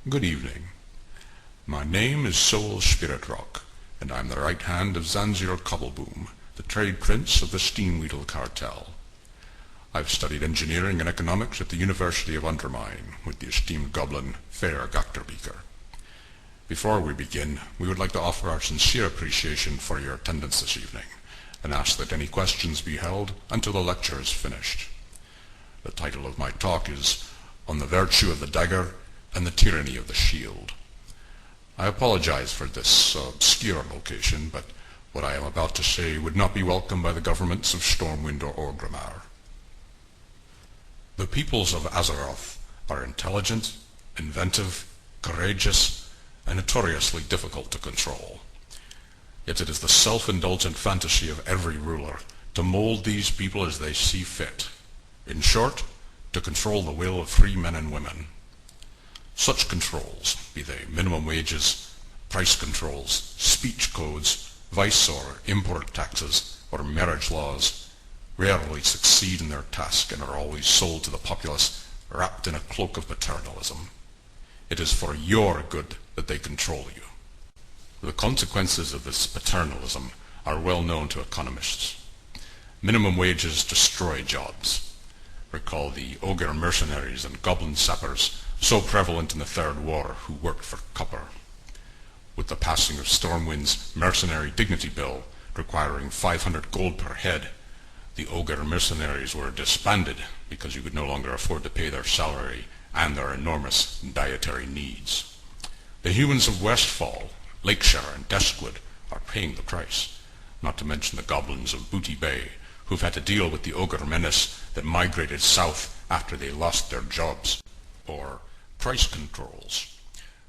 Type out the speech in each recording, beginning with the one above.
Good evening. My name is Soul Spirit Rock, and I'm the right hand of Zanzir Cobbleboom, the trade prince of the Steamwheedle Cartel. I've studied engineering and economics at the University of Undermine with the esteemed goblin Fair Gachterbeaker. Before we begin, we would like to offer our sincere appreciation for your attendance this evening, and ask that any questions be held until the lecture is finished. The title of my talk is On the Virtue of the Dagger and the Tyranny of the Shield. I apologize for this obscure location, but what I am about to say would not be welcomed by the governments of Stormwind or Orgrimmar. The peoples of Azeroth are intelligent, inventive, courageous, and notoriously difficult to control. Yet it is the self-indulgent fantasy of every ruler to mold these people as they see fit. In short, to control the will of free men and women. Such controls, be they minimum wages, price controls, speech codes, vice or import taxes, or marriage laws, rarely succeed in their task and are always sold to the populace wrapped in a cloak of paternalism. It is for your good that they control you. The consequences of this paternalism are well known to economists. Minimum wages destroy jobs. Recall the ogre mercenaries and goblin sappers so prevalent in the Third War who worked for copper. With the passing of Stormwind's mercenary dignity bill requiring 500 gold per head, the ogre mercenaries were disbanded because you could no longer afford to pay their salary and their enormous dietary needs. The humans of Westfall, Lakeshire, and Deskwood are paying the price, not to mention the goblins of Booty Bay, who've had to deal with the ogre menace that migrated south after they lost their jobs. Or price controls.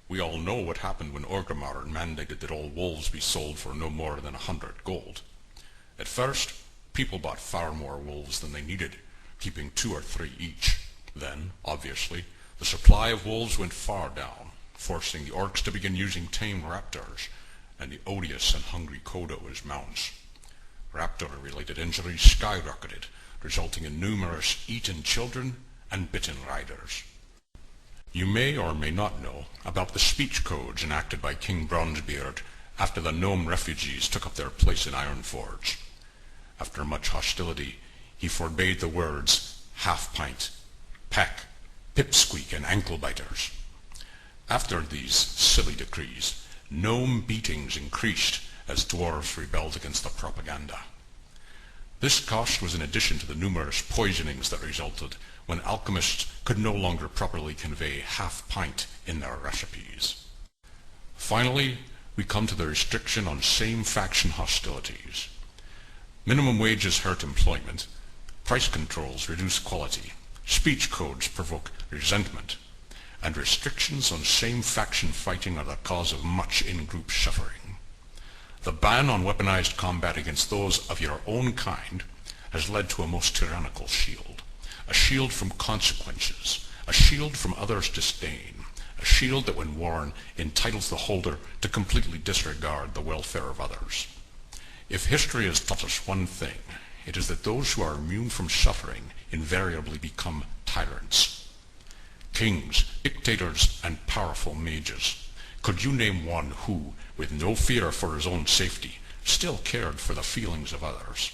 We all know what happened when Orgrimmar mandated that all wolves be sold for no more than 100 gold. At first, people bought far more wolves than they needed, keeping 2 or 3 each. Then, obviously, the supply of wolves went far down, forcing the orcs to begin using tame raptors, and the odious and hungry Kodo as mounts. Raptor-related injuries skyrocketed, resulting in numerous eaten children and bitten riders. You may or may not know about the speech codes enacted by King Bronzebeard after the gnome refugees took up their place in Ironforge. After much hostility, he forbade the words half-pint, peck, pipsqueak, and ankle-biters. After these silly decrees, gnome beatings increased as dwarves rebelled against the propaganda. This cost was in addition to the numerous poisonings that resulted when alchemists could no longer properly convey half-pint in their recipes. Finally, we come to the restriction on same-faction hostilities. Minimum wages hurt employment, price controls reduce quality, speech codes provoke resentment, and restrictions on same-faction fighting are the cause of much in-group suffering. The ban on weaponized combat against those of your own kind has led to a most tyrannical shield. A shield from consequences, a shield from others' disdain, a shield that when worn entitles the holder to completely disregard the welfare of others. If history has taught us one thing, it is that those who are immune from suffering invariably become tyrants. Kings, dictators, and powerful mages. Could you name one who, with no fear for his own safety, still cared for the feelings of others?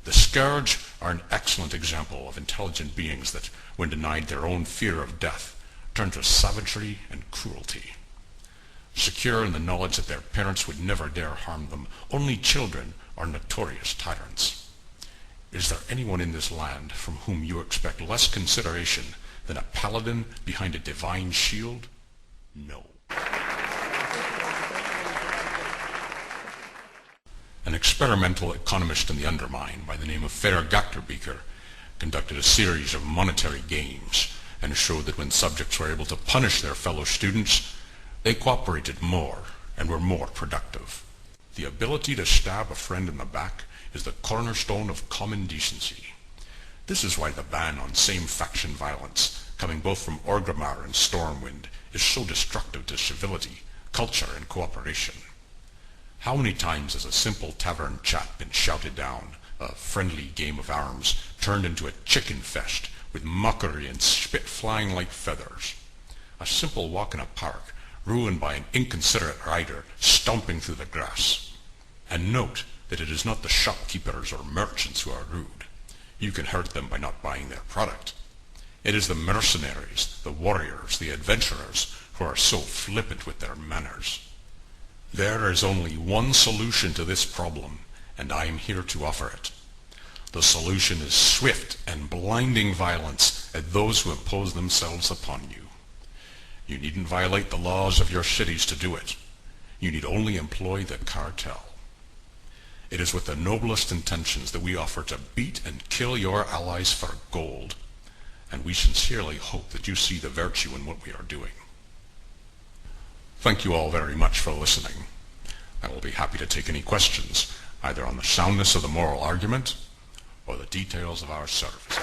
The Scourge are an excellent example of intelligent beings that, when denied their own fear of death, turn to savagery and cruelty. Secure in the knowledge that their parents would never dare harm them, only children are notorious tyrants. Is there anyone in this land from whom you expect less consideration than a paladin behind a divine shield? No. An experimental economist in the Undermine by the name of Fair Gachterbeaker conducted a series of monetary games and showed that when subjects were able to punish their fellow students, they cooperated more and were more productive. The ability to stab a friend in the back is the cornerstone of common decency. This is why the ban on same-faction violence, coming both from Orgrimmar and Stormwind, is so destructive to civility, culture, and cooperation. How many times has a simple tavern chat been shouted down, a friendly game of arms turned into a chicken fest with mockery and spit flying like feathers? A simple walk in a park, ruined by an inconsiderate rider stomping through the grass. And note that it is not the shopkeepers or merchants who are rude. You can hurt them by not buying their product. It is the mercenaries, the warriors, the adventurers who are so flippant with their manners. There is only one solution to this problem, and I am here to offer it. The solution is swift and blinding violence at those who impose themselves upon you. You needn't violate the laws of your cities to do it. You need only employ the cartel. It is with the noblest intentions that we offer to beat and kill your allies for gold, and we sincerely hope that you see the virtue in what we are doing. Thank you all very much for listening. I will be happy to take any questions, either on the soundness of the moral argument or the details of our services.